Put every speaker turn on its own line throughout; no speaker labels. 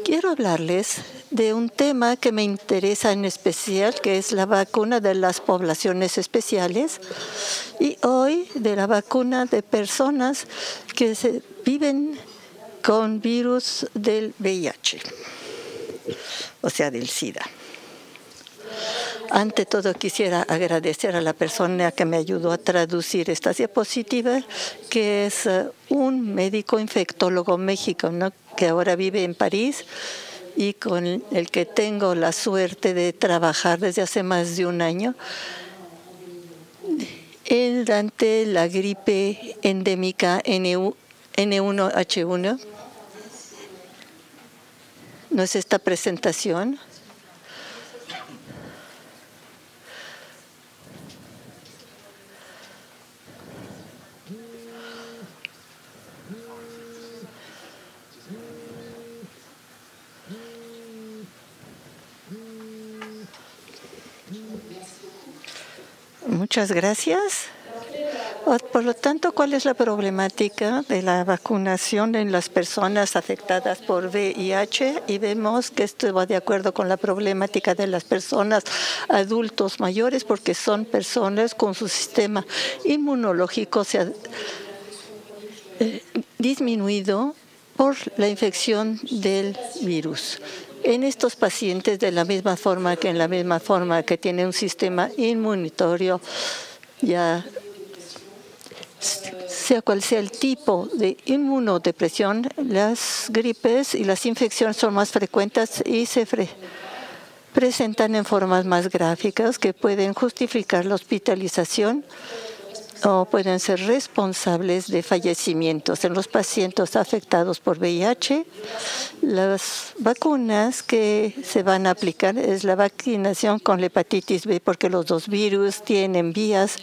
Quiero hablarles de un tema que me interesa en especial, que es la vacuna de las poblaciones especiales, y hoy de la vacuna de personas que viven con virus del VIH, o sea, del SIDA. Ante todo, quisiera agradecer a la persona que me ayudó a traducir esta diapositiva, que es un médico infectólogo mexicano que ahora vive en París y con el que tengo la suerte de trabajar desde hace más de un año ante la gripe endémica N1H1. ¿No es esta presentación? Muchas gracias. Por lo tanto, ¿cuál es la problemática de la vacunación en las personas afectadas por VIH? Y vemos que esto va de acuerdo con la problemática de las personas adultos mayores, porque son personas con su sistema inmunológico se ha disminuido por la infección del virus. En estos pacientes, de la misma forma que tienen un sistema inmunitario, ya sea cual sea el tipo de inmunodepresión, las gripes y las infecciones son más frecuentes y se presentan en formas más gráficas que pueden justificar la hospitalización o pueden ser responsables de fallecimientos. En los pacientes afectados por VIH, las vacunas que se van a aplicar es la vacunación con la hepatitis B, porque los dos virus tienen vías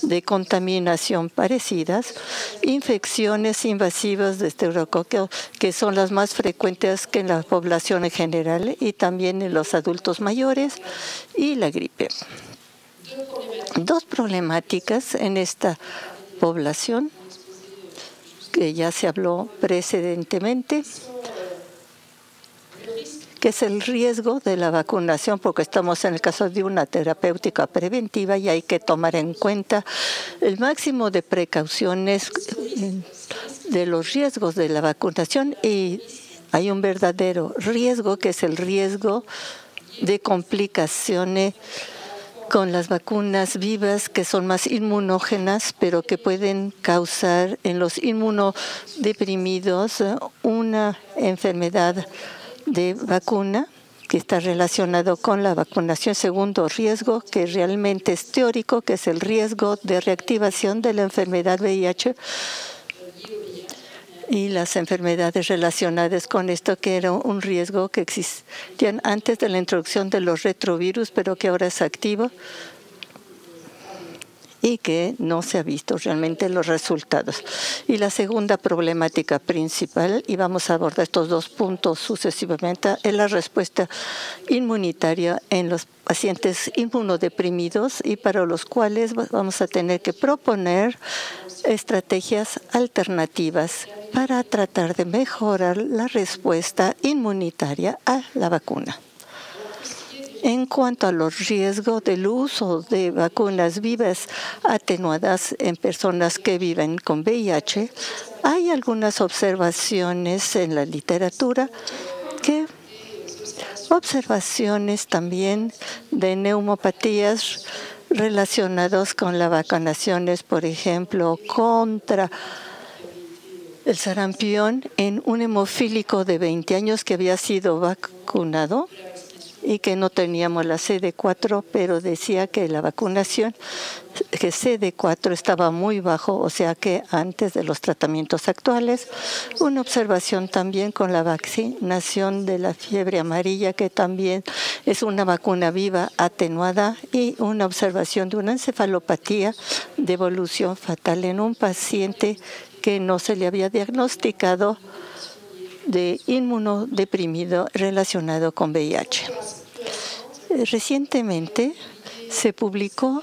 de contaminación parecidas, infecciones invasivas de esterococo, que son las más frecuentes que en la población en general y también en los adultos mayores, y la gripe. Dos problemáticas en esta población, que ya se habló precedentemente, que es el riesgo de la vacunación, porque estamos en el caso de una terapéutica preventiva y hay que tomar en cuenta el máximo de precauciones de los riesgos de la vacunación, y hay un verdadero riesgo, que es el riesgo de complicaciones con las vacunas vivas, que son más inmunógenas, pero que pueden causar en los inmunodeprimidos una enfermedad de vacuna que está relacionado con la vacunación. Segundo riesgo, que realmente es teórico, que es el riesgo de reactivación de la enfermedad VIH y las enfermedades relacionadas con esto, que era un riesgo que existían antes de la introducción de los retrovirus, pero que ahora es activo y que no se ha visto realmente los resultados. Y la segunda problemática principal, y vamos a abordar estos dos puntos sucesivamente, es la respuesta inmunitaria en los pacientes inmunodeprimidos, y para los cuales vamos a tener que proponer estrategias alternativas para tratar de mejorar la respuesta inmunitaria a la vacuna. En cuanto a los riesgos del uso de vacunas vivas atenuadas en personas que viven con VIH, hay algunas observaciones en la literatura, observaciones también de neumopatías relacionados con las vacunaciones, por ejemplo, contra el sarampión en un hemofílico de 20 años que había sido vacunado y que no teníamos la CD4, pero decía que la vacunación, que CD4 estaba muy bajo, o sea que antes de los tratamientos actuales. Una observación también con la vacunación de la fiebre amarilla, que también es una vacuna viva atenuada, y una observación de una encefalopatía de evolución fatal en un paciente que no se le había diagnosticado de inmunodeprimido relacionado con VIH. Recientemente se publicó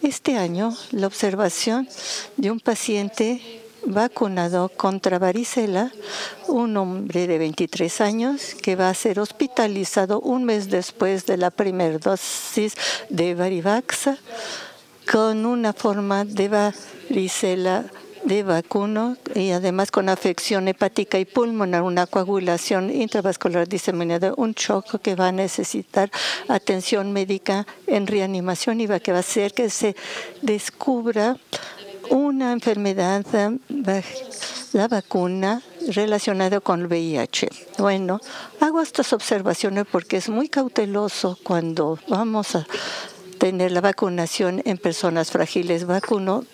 este año la observación de un paciente vacunado contra varicela, un hombre de 23 años que va a ser hospitalizado un mes después de la primera dosis de Varivax con una forma de varicela de vacuno y además con afección hepática y pulmonar, una coagulación intravascular diseminada, un shock que va a necesitar atención médica en reanimación y que va a hacer que se descubra una enfermedad, la vacuna relacionada con el VIH. Bueno, hago estas observaciones porque es muy cauteloso cuando vamos a tener la vacunación en personas frágiles,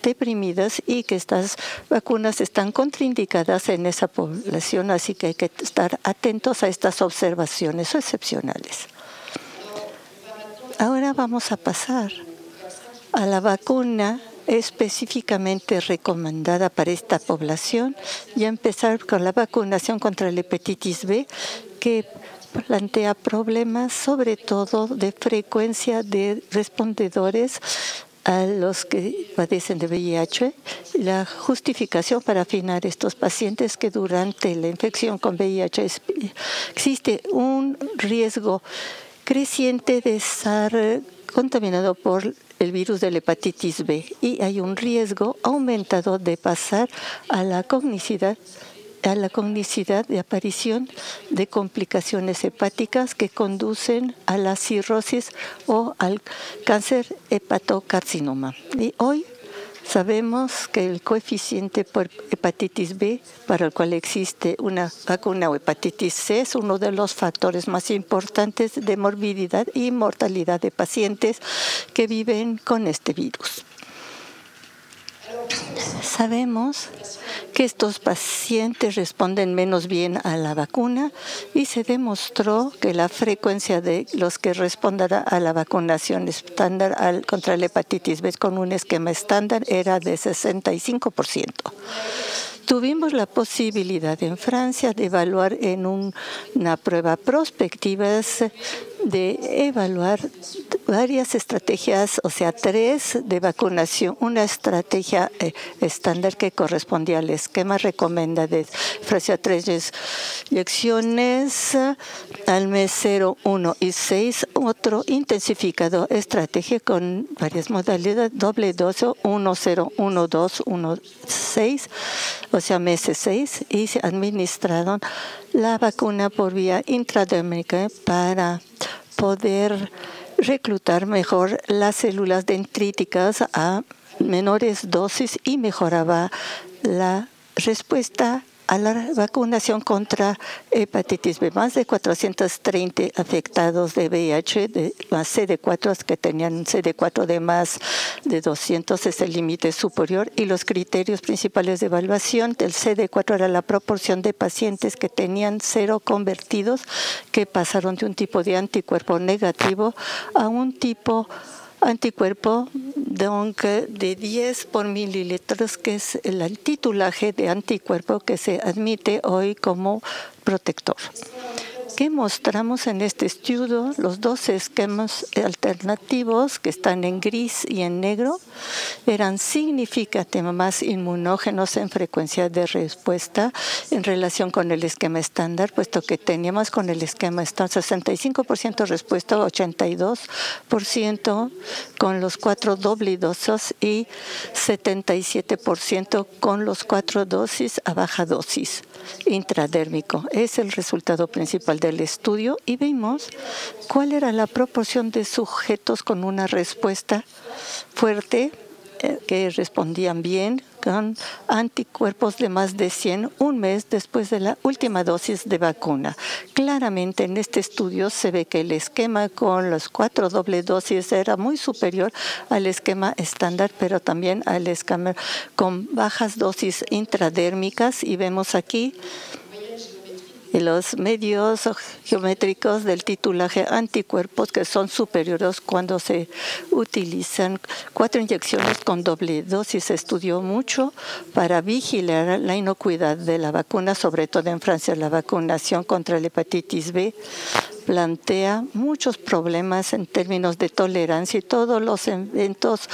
deprimidas y que estas vacunas están contraindicadas en esa población, así que hay que estar atentos a estas observaciones excepcionales. Ahora vamos a pasar a la vacuna específicamente recomendada para esta población y a empezar con la vacunación contra la hepatitis B, que plantea problemas sobre todo de frecuencia de respondedores a los que padecen de VIH. La justificación para afinar estos pacientes que durante la infección con VIH existe un riesgo creciente de estar contaminado por el virus de la hepatitis B y hay un riesgo aumentado de pasar a la cognicidad de aparición de complicaciones hepáticas que conducen a la cirrosis o al cáncer hepatocarcinoma. Y hoy sabemos que el coeficiente por hepatitis B, para el cual existe una vacuna, o hepatitis C, es uno de los factores más importantes de morbilidad y mortalidad de pacientes que viven con este virus. Sabemos que estos pacientes responden menos bien a la vacuna y se demostró que la frecuencia de los que respondan a la vacunación estándar contra la hepatitis B con un esquema estándar era de 65%. Tuvimos la posibilidad en Francia de evaluar en una prueba prospectiva de evaluar varias estrategias, o sea, 3 de vacunación. Una estrategia estándar que correspondía al esquema recomendado de Francia, 3 inyecciones al mes 0, 1 y 6. Otro intensificado estrategia con varias modalidades, doble dosis 1, 0, 1, 2, 1, 6, o sea, meses 6, y se administraron la vacuna por vía intradérmica para poder reclutar mejor las células dendríticas a menores dosis y mejoraba la respuesta a la vacunación contra hepatitis B. Más de 430 afectados de VIH, de más CD4 que tenían un CD4 de más de 200 es el límite superior, y los criterios principales de evaluación del CD4 era la proporción de pacientes que tenían cero convertidos, que pasaron de un tipo de anticuerpo negativo a un tipo anticuerpo de 10 por mililitros, que es el titulaje de anticuerpo que se admite hoy como protector. ¿Qué mostramos en este estudio? Los 2 esquemas alternativos que están en gris y en negro eran significativamente más inmunógenos en frecuencia de respuesta en relación con el esquema estándar, puesto que teníamos con el esquema estándar 65% respuesta, 82% con los 4 doble dosis y 77% con los 4 dosis a baja dosis intradérmico. Es el resultado principal del estudio y vimos cuál era la proporción de sujetos con una respuesta fuerte que respondían bien con anticuerpos de más de 100 un mes después de la última dosis de vacuna. Claramente en este estudio se ve que el esquema con las 4 doble dosis era muy superior al esquema estándar, pero también al esquema con bajas dosis intradérmicas, y vemos aquí los medios geométricos del titulaje anticuerpos que son superiores cuando se utilizan 4 inyecciones con doble dosis. Se estudió mucho para vigilar la inocuidad de la vacuna, sobre todo en Francia. La vacunación contra la hepatitis B plantea muchos problemas en términos de tolerancia y todos los eventos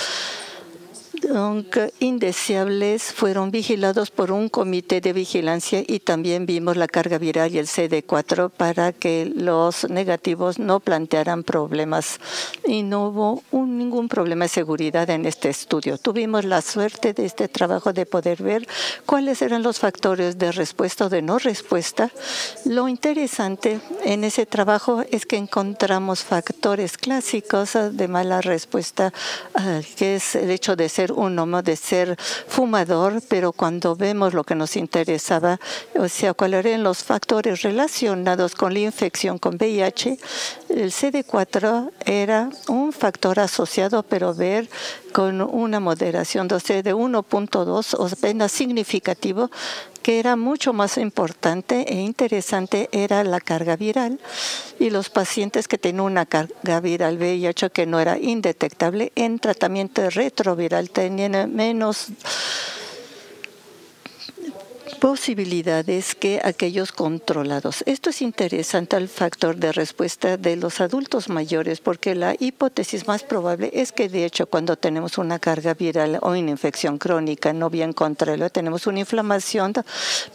indeseables fueron vigilados por un comité de vigilancia y también vimos la carga viral y el CD4 para que los negativos no plantearan problemas y no hubo ningún problema de seguridad en este estudio. Tuvimos la suerte de este trabajo de poder ver cuáles eran los factores de respuesta o de no respuesta. Lo interesante en ese trabajo es que encontramos factores clásicos de mala respuesta, que es el hecho de ser un homo, de ser fumador, pero cuando vemos lo que nos interesaba, o sea, cuáles eran los factores relacionados con la infección con VIH, el CD4 era un factor asociado, pero ver con una moderación de 1.2 o apenas significativo, que era mucho más importante e interesante era la carga viral, y los pacientes que tenían una carga viral VIH que no era indetectable en tratamiento retroviral tenían menos posibilidades que aquellos controlados. Esto es interesante al factor de respuesta de los adultos mayores, porque la hipótesis más probable es que, de hecho, cuando tenemos una carga viral o una infección crónica no bien controlada, tenemos una inflamación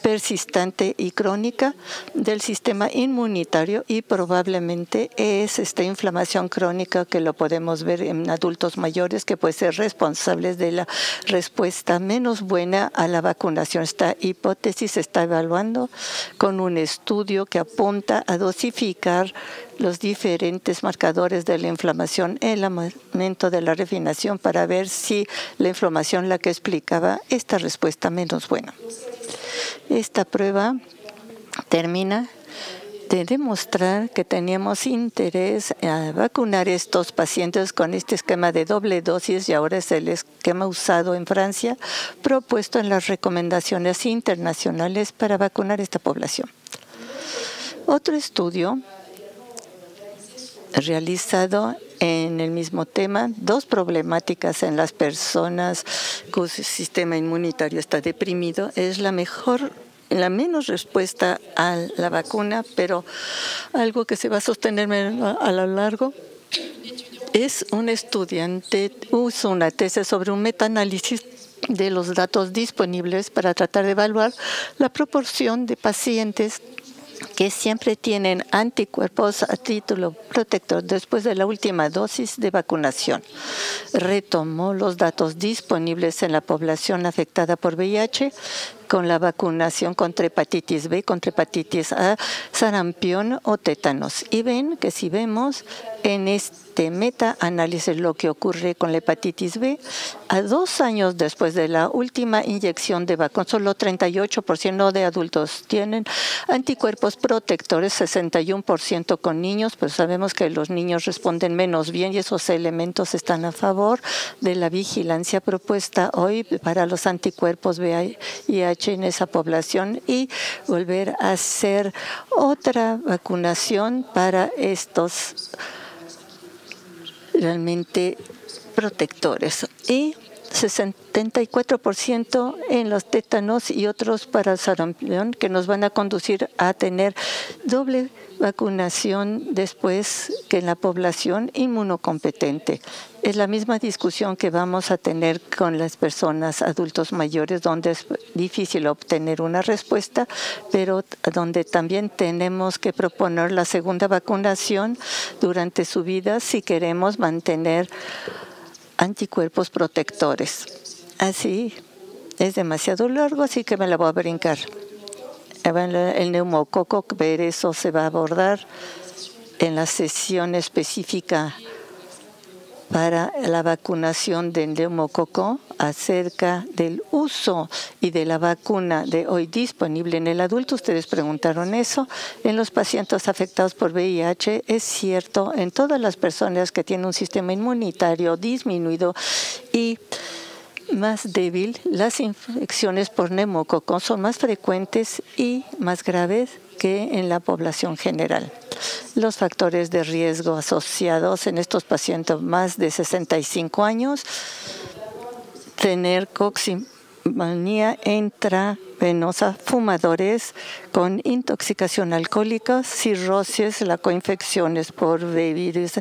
persistente y crónica del sistema inmunitario, y probablemente es esta inflamación crónica que lo podemos ver en adultos mayores que puede ser responsable de la respuesta menos buena a la vacunación. Esta hipótesis se está evaluando con un estudio que apunta a dosificar los diferentes marcadores de la inflamación en el momento de la refinación para ver si la inflamación la que explicaba esta respuesta menos buena. Esta prueba termina de demostrar que teníamos interés a vacunar a estos pacientes con este esquema de doble dosis, y ahora es el esquema usado en Francia, propuesto en las recomendaciones internacionales para vacunar a esta población. Otro estudio realizado en el mismo tema, dos problemáticas en las personas cuyo sistema inmunitario está deprimido, es la menos respuesta a la vacuna, pero algo que se va a sostener a lo largo. Es un estudiante, hizo una tesis sobre un metaanálisis de los datos disponibles para tratar de evaluar la proporción de pacientes que siempre tienen anticuerpos a título protector después de la última dosis de vacunación. Retomó los datos disponibles en la población afectada por VIH con la vacunación contra hepatitis B, contra hepatitis A, sarampión o tétanos. Y ven que si vemos en este metaanálisis lo que ocurre con la hepatitis B, a 2 años después de la última inyección de vacuna, solo 38% de adultos tienen anticuerpos protectores, 61% con niños, pero sabemos que los niños responden menos bien, y esos elementos están a favor de la vigilancia propuesta hoy para los anticuerpos VIH en esa población, y volver a hacer otra vacunación para estos realmente protectores. Y 74% en los tétanos y otros para el sarampión, que nos van a conducir a tener doble vacunación después que en la población inmunocompetente. Es la misma discusión que vamos a tener con las personas adultos mayores, donde es difícil obtener una respuesta, pero donde también tenemos que proponer la segunda vacunación durante su vida si queremos mantener anticuerpos protectores. Así es demasiado largo, así que me la voy a brincar. El neumococo, ver eso se va a abordar en la sesión específica para la vacunación del neumococo, acerca del uso y de la vacuna de hoy disponible en el adulto. Ustedes preguntaron eso. En los pacientes afectados por VIH, es cierto, en todas las personas que tienen un sistema inmunitario disminuido y más débil, las infecciones por neumococo son más frecuentes y más graves que en la población general. Los factores de riesgo asociados en estos pacientes más de 65 años, tener coximanía intravenosa, fumadores con intoxicación alcohólica, cirrosis, la coinfecciones por virus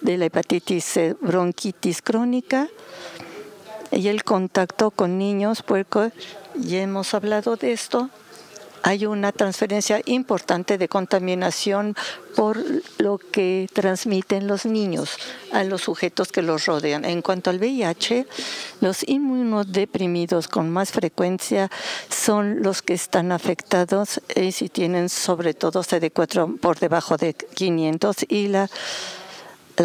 de la hepatitis C, bronquitis crónica, y el contacto con niños, porque ya hemos hablado de esto. Hay una transferencia importante de contaminación por lo que transmiten los niños a los sujetos que los rodean. En cuanto al VIH, los inmunodeprimidos con más frecuencia son los que están afectados y si tienen sobre todo CD4 por debajo de 500 y la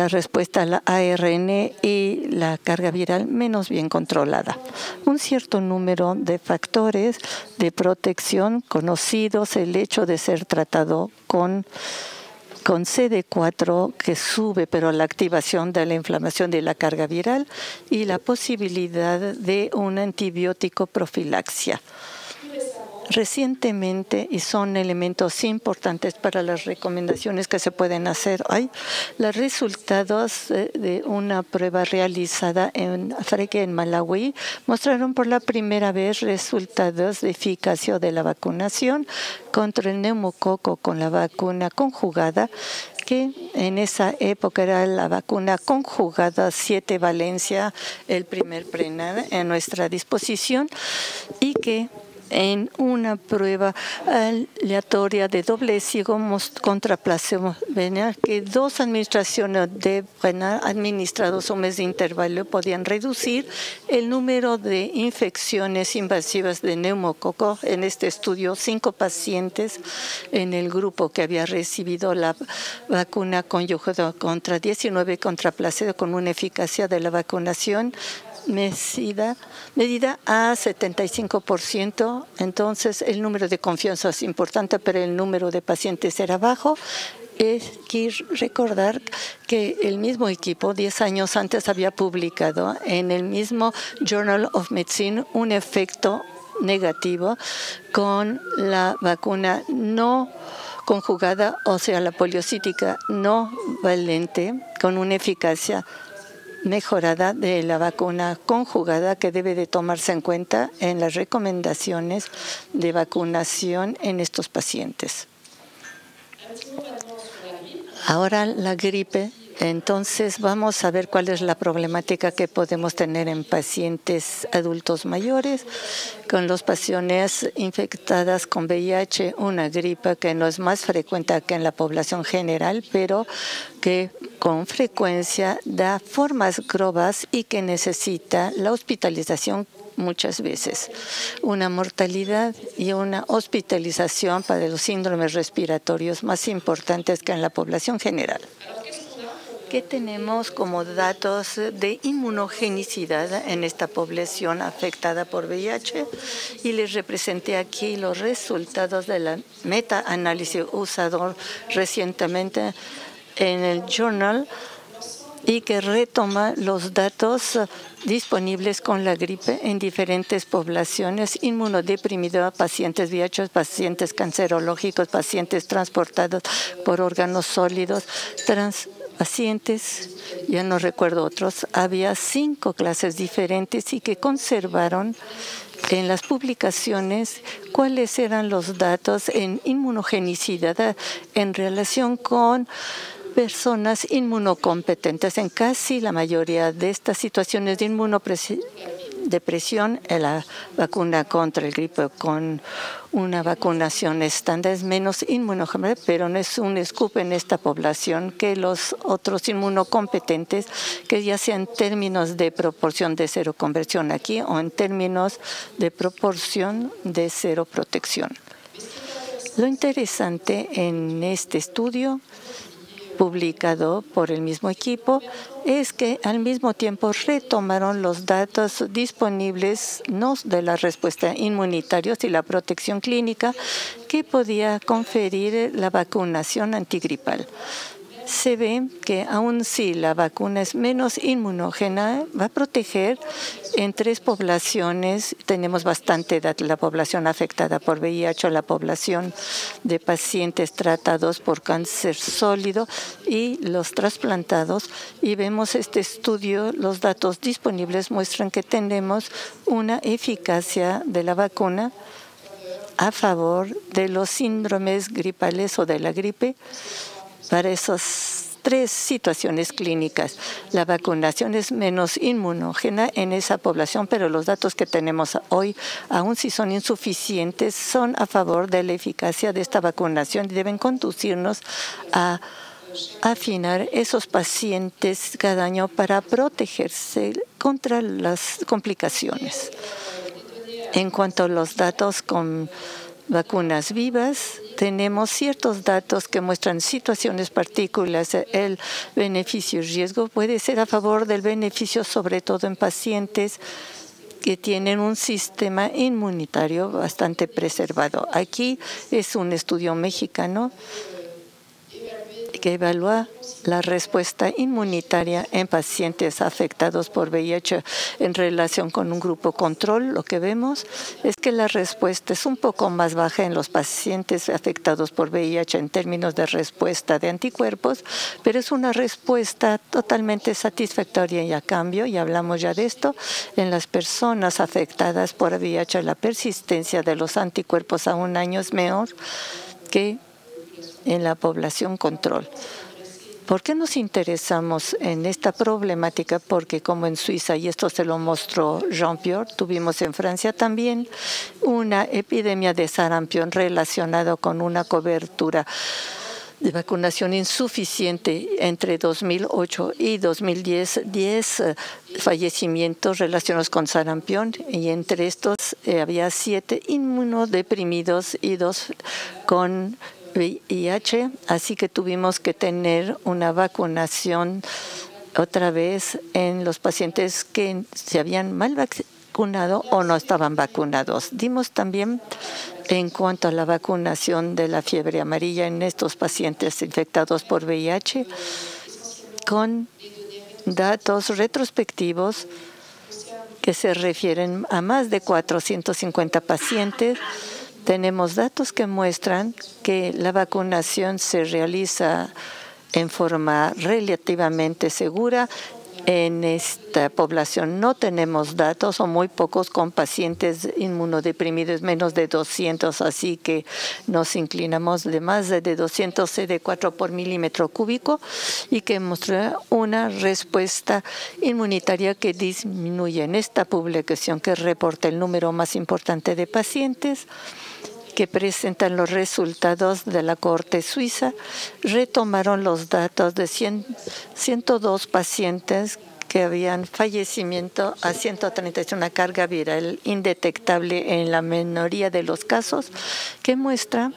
respuesta a la ARN y la carga viral menos bien controlada. Un cierto número de factores de protección conocidos, el hecho de ser tratado con CD4 que sube, pero la activación de la inflamación de la carga viral y la posibilidad de un antibiótico profilaxia. Recientemente, y son elementos importantes para las recomendaciones que se pueden hacer hoy, los resultados de una prueba realizada en África, en Malawi, mostraron por la primera vez resultados de eficacia de la vacunación contra el neumococo con la vacuna conjugada, que en esa época era la vacuna conjugada 7 Valencia, el primer PRENAR en nuestra disposición, y que en una prueba aleatoria de doble ciego contra placebo, que 2 administraciones de PRENAR administrados un mes de intervalo podían reducir el número de infecciones invasivas de neumococo. En este estudio, 5 pacientes en el grupo que había recibido la vacuna conjugada contra 19 contra placebo con una eficacia de la vacunación medida a 75%. Entonces, el número de confianza es importante, pero el número de pacientes era bajo. Hay que recordar que el mismo equipo 10 años antes había publicado en el mismo Journal of Medicine un efecto negativo con la vacuna no conjugada, o sea, la poliocítica no valente, con una eficacia mejorada de la vacuna conjugada que debe de tomarse en cuenta en las recomendaciones de vacunación en estos pacientes. Ahora la gripe. Entonces vamos a ver cuál es la problemática que podemos tener en pacientes adultos mayores, con los pacientes infectadas con VIH, una gripe que no es más frecuente que en la población general, pero que con frecuencia da formas graves y que necesita la hospitalización muchas veces. Una mortalidad y una hospitalización para los síndromes respiratorios más importantes que en la población general. ¿Qué tenemos como datos de inmunogenicidad en esta población afectada por VIH? Y les representé aquí los resultados de la meta-análisis usado recientemente en el Journal y que retoma los datos disponibles con la gripe en diferentes poblaciones, inmunodeprimidos, pacientes VIH, pacientes cancerológicos, pacientes transportados por órganos sólidos, pacientes, ya no recuerdo otros, había 5 clases diferentes y que conservaron en las publicaciones cuáles eran los datos en inmunogenicidad en relación con personas inmunocompetentes. En casi la mayoría de estas situaciones de inmunodepresión, la vacuna contra el gripe con una vacunación estándar es menos inmunogénica, pero no es un scoop en esta población que los otros inmunocompetentes, que ya sea en términos de proporción de cero conversión aquí o en términos de proporción de cero protección. Lo interesante en este estudio publicado por el mismo equipo es que al mismo tiempo retomaron los datos disponibles no de la respuesta inmunitaria y la protección clínica que podía conferir la vacunación antigripal. Se ve que aun si la vacuna es menos inmunógena, va a proteger en 3 poblaciones. Tenemos bastante edad, la población afectada por VIH, la población de pacientes tratados por cáncer sólido y los trasplantados. Y vemos este estudio, los datos disponibles muestran que tenemos una eficacia de la vacuna a favor de los síndromes gripales o de la gripe para esos tres situaciones clínicas. La vacunación es menos inmunógena en esa población, pero los datos que tenemos hoy, aun si son insuficientes, son a favor de la eficacia de esta vacunación y deben conducirnos a afinar esos pacientes cada año para protegerse contra las complicaciones. En cuanto a los datos con vacunas vivas, tenemos ciertos datos que muestran situaciones particulares. El beneficio y riesgo puede ser a favor del beneficio, sobre todo en pacientes que tienen un sistema inmunitario bastante preservado. Aquí es un estudio mexicano que evalúa la respuesta inmunitaria en pacientes afectados por VIH en relación con un grupo control. Lo que vemos es que la respuesta es un poco más baja en los pacientes afectados por VIH en términos de respuesta de anticuerpos, pero es una respuesta totalmente satisfactoria y a cambio, y hablamos ya de esto, en las personas afectadas por VIH la persistencia de los anticuerpos a un año es menor que en la población control. ¿Por qué nos interesamos en esta problemática? Porque como en Suiza, y esto se lo mostró Jean-Pierre, tuvimos en Francia también una epidemia de sarampión relacionada con una cobertura de vacunación insuficiente entre 2008 y 2010, 10 fallecimientos relacionados con sarampión, y entre estos había 7 inmunodeprimidos y 2 con VIH, así que tuvimos que tener una vacunación otra vez en los pacientes que se habían mal vacunado o no estaban vacunados. Dimos también en cuanto a la vacunación de la fiebre amarilla en estos pacientes infectados por VIH con datos retrospectivos que se refieren a más de 450 pacientes. Tenemos datos que muestran que la vacunación se realiza en forma relativamente segura. En esta población no tenemos datos o muy pocos con pacientes inmunodeprimidos, menos de 200, así que nos inclinamos de más de 200 CD4 por milímetro cúbico y que muestra una respuesta inmunitaria que disminuye. En esta publicación que reporta el número más importante de pacientes que presentan los resultados de la Corte Suiza, retomaron los datos de 102 pacientes que habían fallecimiento a 131, una carga viral indetectable en la minoría de los casos, que muestra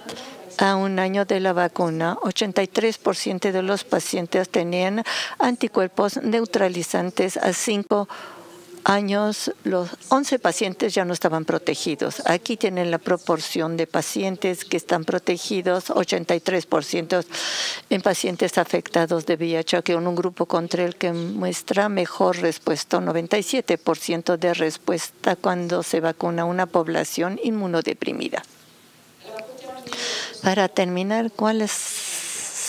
a un año de la vacuna, 83% de los pacientes tenían anticuerpos neutralizantes a 5 años, los 11 pacientes ya no estaban protegidos. Aquí tienen la proporción de pacientes que están protegidos, 83% en pacientes afectados de VIH, que en un grupo control que muestra mejor respuesta, 97% de respuesta cuando se vacuna una población inmunodeprimida. Para terminar, ¿cuáles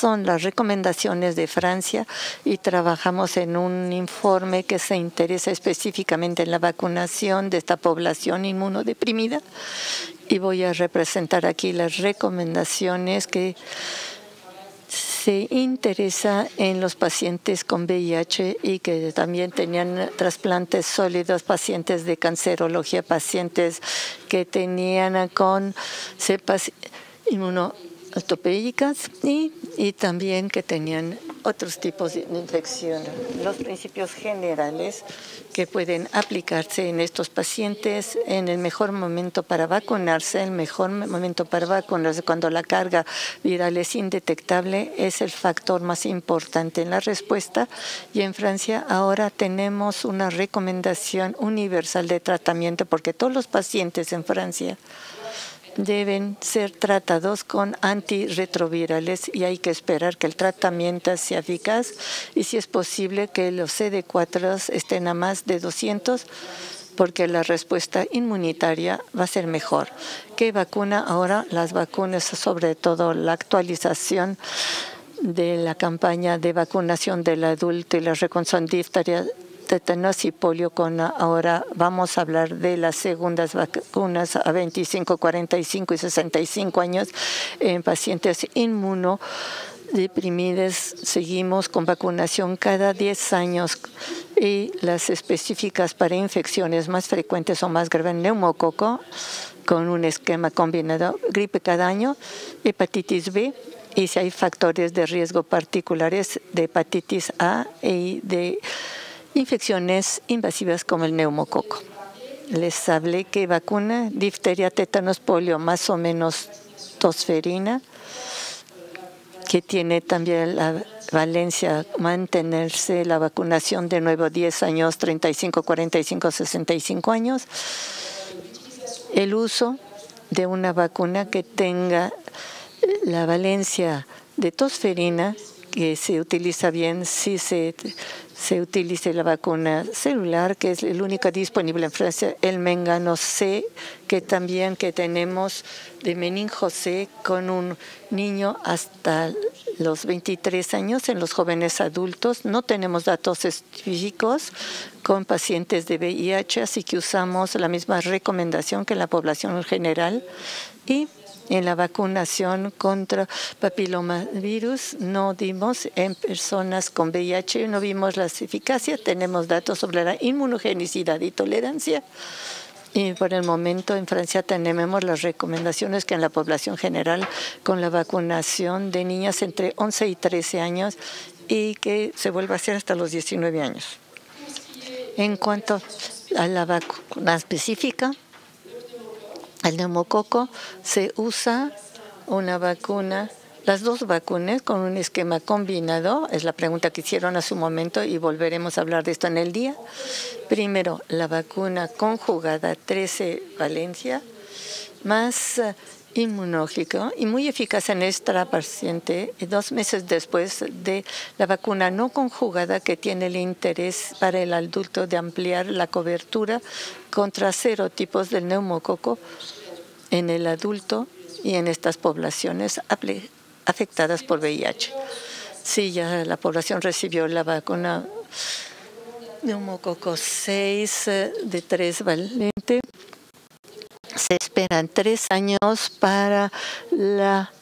son las recomendaciones de Francia? Y trabajamos en un informe que se interesa específicamente en la vacunación de esta población inmunodeprimida. Y voy a representar aquí las recomendaciones que se interesa en los pacientes con VIH y que también tenían trasplantes sólidos, pacientes de cancerología, pacientes que tenían con cepas inmunohistopeicas y también que tenían otros tipos de infección. Los principios generales que pueden aplicarse en estos pacientes en el mejor momento para vacunarse, cuando la carga viral es indetectable, es el factor más importante en la respuesta. Y en Francia ahora tenemos una recomendación universal de tratamiento porque todos los pacientes en Francia deben ser tratados con antirretrovirales y hay que esperar que el tratamiento sea eficaz y si es posible que los CD4 estén a más de 200 porque la respuesta inmunitaria va a ser mejor. ¿Qué vacuna ahora? Las vacunas, sobre todo la actualización de la campaña de vacunación del adulto y la reconstrucción difteria, tétanos y polio. Ahora vamos a hablar de las segundas vacunas a 25, 45 y 65 años en pacientes deprimidas seguimos con vacunación cada 10 años y las específicas para infecciones más frecuentes o más graves, neumococo, con un esquema combinado, gripe cada año, hepatitis B, y si hay factores de riesgo particulares de hepatitis A y de infecciones invasivas como el neumococo. Les hablé que vacuna, difteria, tétanos, polio, más o menos tosferina, que tiene también la valencia mantenerse la vacunación de nuevo 10 años, 35, 45, 65 años. El uso de una vacuna que tenga la valencia de tosferina, que se utiliza bien si se utiliza la vacuna celular, que es el único disponible en Francia, el mengano C, que también que tenemos de meningo C con un niño hasta los 23 años en los jóvenes adultos. No tenemos datos específicos con pacientes de VIH, así que usamos la misma recomendación que en la población en general. Y en la vacunación contra papilomavirus no dimos en personas con VIH, no vimos la eficacia, tenemos datos sobre la inmunogenicidad y tolerancia. Y por el momento en Francia tenemos las recomendaciones que en la población general con la vacunación de niñas entre 11 y 13 años y que se vuelva a hacer hasta los 19 años. En cuanto a la vacuna específica, el neumococo se usa una vacuna, las dos vacunas con un esquema combinado, es la pregunta que hicieron hace un momento y volveremos a hablar de esto en el día. Primero, la vacuna conjugada 13 valencia, más inmunológico y muy eficaz en esta paciente 2 meses después de la vacuna no conjugada, que tiene el interés para el adulto de ampliar la cobertura contra serotipos del neumococo en el adulto y en estas poblaciones afectadas por VIH. Si ya la población recibió la vacuna neumococo 6 de 3 valente, se esperan 3 años para la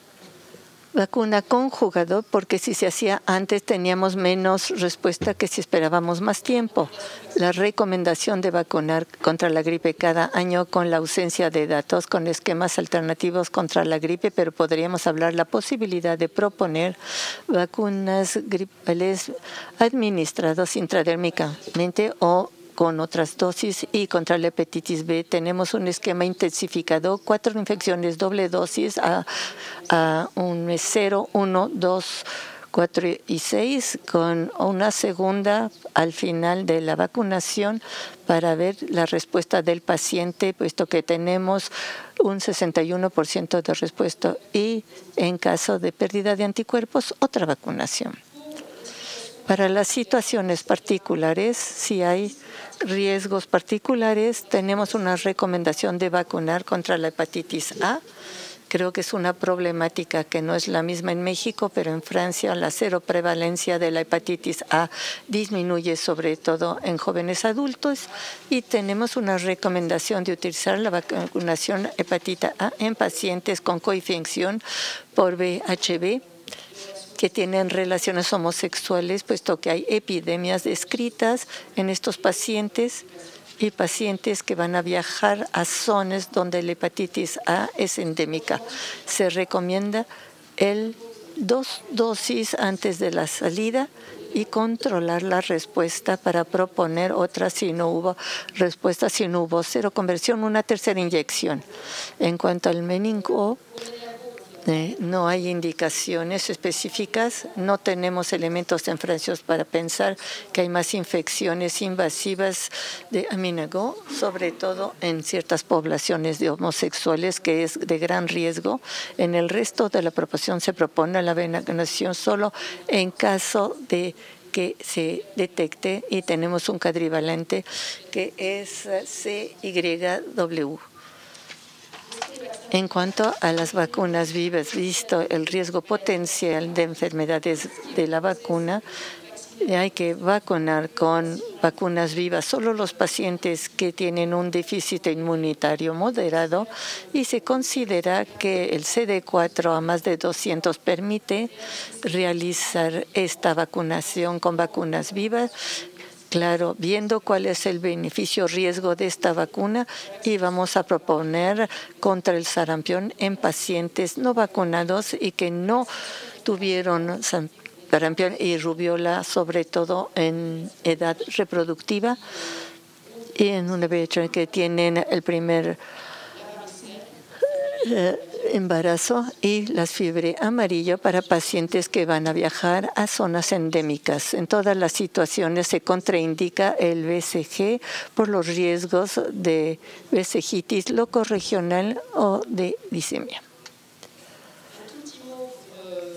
vacuna conjugada, porque si se hacía antes teníamos menos respuesta que si esperábamos más tiempo. La recomendación de vacunar contra la gripe cada año con la ausencia de datos, con esquemas alternativos contra la gripe, pero podríamos hablar la posibilidad de proponer vacunas gripales administradas intradérmicamente o con otras dosis. Y contra la hepatitis B tenemos un esquema intensificado, 4 infecciones doble dosis a un mes 0, 1, 2, 4 y 6, con una segunda al final de la vacunación para ver la respuesta del paciente, puesto que tenemos un 61% de respuesta, y en caso de pérdida de anticuerpos, otra vacunación. Para las situaciones particulares, si hay riesgos particulares, tenemos una recomendación de vacunar contra la hepatitis A. Creo que es una problemática que no es la misma en México, pero en Francia la seroprevalencia de la hepatitis A disminuye sobre todo en jóvenes adultos, y tenemos una recomendación de utilizar la vacunación hepatita A en pacientes con coinfección por VHB que tienen relaciones homosexuales, puesto que hay epidemias descritas en estos pacientes y pacientes que van a viajar a zonas donde la hepatitis A es endémica. Se recomienda 2 dosis antes de la salida y controlar la respuesta para proponer otra si no hubo respuesta, si no hubo seroconversión, una tercera inyección. En cuanto al meningo, no hay indicaciones específicas, no tenemos elementos en Francia para pensar que hay más infecciones invasivas de ameningo, sobre todo en ciertas poblaciones de homosexuales, que es de gran riesgo. En el resto de la población se propone la vacunación solo en caso de que se detecte, y tenemos un cuadrivalente que es CYW. En cuanto a las vacunas vivas, visto el riesgo potencial de enfermedades de la vacuna, hay que vacunar con vacunas vivas solo los pacientes que tienen un déficit inmunitario moderado, y se considera que el CD4 a más de 200 permite realizar esta vacunación con vacunas vivas. Claro, viendo cuál es el beneficio-riesgo de esta vacuna, y vamos a proponer contra el sarampión en pacientes no vacunados y que no tuvieron sarampión y rubiola, sobre todo en edad reproductiva y en una VIH que tienen el primer embarazo, y la fiebre amarilla para pacientes que van a viajar a zonas endémicas. En todas las situaciones se contraindica el BCG por los riesgos de vesijitis locorregional o de disemia.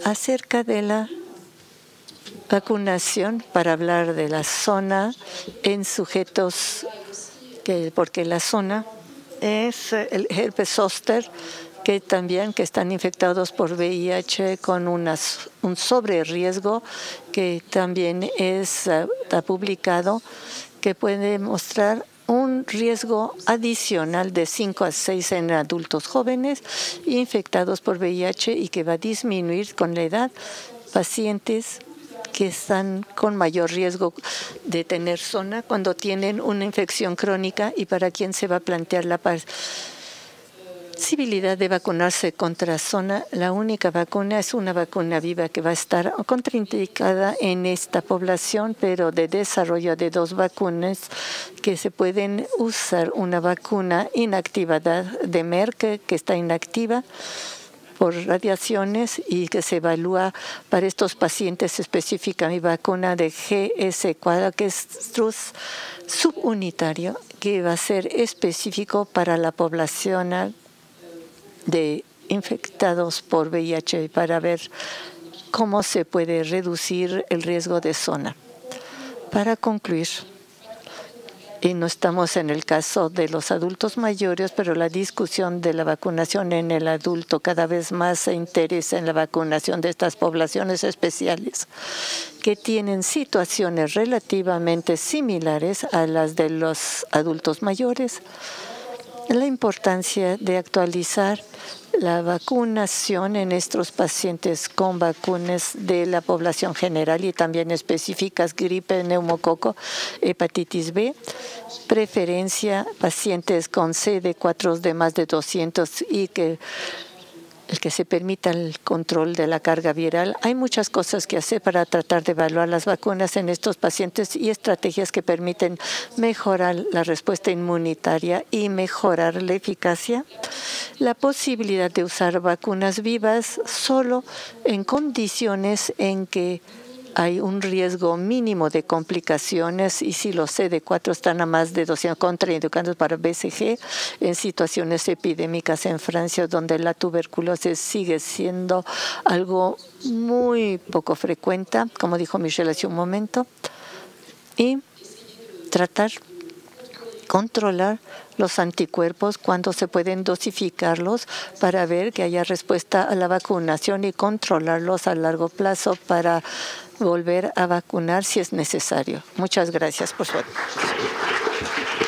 Acerca de la vacunación, para hablar de la zona en sujetos, porque la zona es el herpes zóster, que están infectados por VIH con un sobreriesgo que también está publicado, que puede mostrar un riesgo adicional de 5 a 6 en adultos jóvenes infectados por VIH, y que va a disminuir con la edad pacientes que están con mayor riesgo de tener zona cuando tienen una infección crónica, y para quien se va a plantear la posibilidad de vacunarse contra zona. La única vacuna es una vacuna viva que va a estar contraindicada en esta población, pero de desarrollo de 2 vacunas que se pueden usar. Una vacuna inactividad de Merck, que está inactiva por radiaciones y que se evalúa para estos pacientes específica, mi vacuna de GS4, que es Strus subunitario, que va a ser específico para la población de infectados por VIH, para ver cómo se puede reducir el riesgo de zona. Para concluir, y no estamos en el caso de los adultos mayores, pero la discusión de la vacunación en el adulto, cada vez más se interesa en la vacunación de estas poblaciones especiales que tienen situaciones relativamente similares a las de los adultos mayores. La importancia de actualizar la vacunación en estos pacientes con vacunas de la población general y también específicas: gripe, neumococo, hepatitis B, preferencia pacientes con CD4 de más de 200 y que se permita el control de la carga viral. Hay muchas cosas que hacer para tratar de evaluar las vacunas en estos pacientes y estrategias que permiten mejorar la respuesta inmunitaria y mejorar la eficacia. La posibilidad de usar vacunas vivas solo en condiciones en que hay un riesgo mínimo de complicaciones, y si los CD4 están a más de 200 contraindicados para BCG en situaciones epidémicas en Francia, donde la tuberculosis sigue siendo algo muy poco frecuente, como dijo Michelle hace un momento, y tratar controlar los anticuerpos cuando se pueden dosificarlos para ver que haya respuesta a la vacunación y controlarlos a largo plazo para volver a vacunar si es necesario. Muchas gracias por su atención.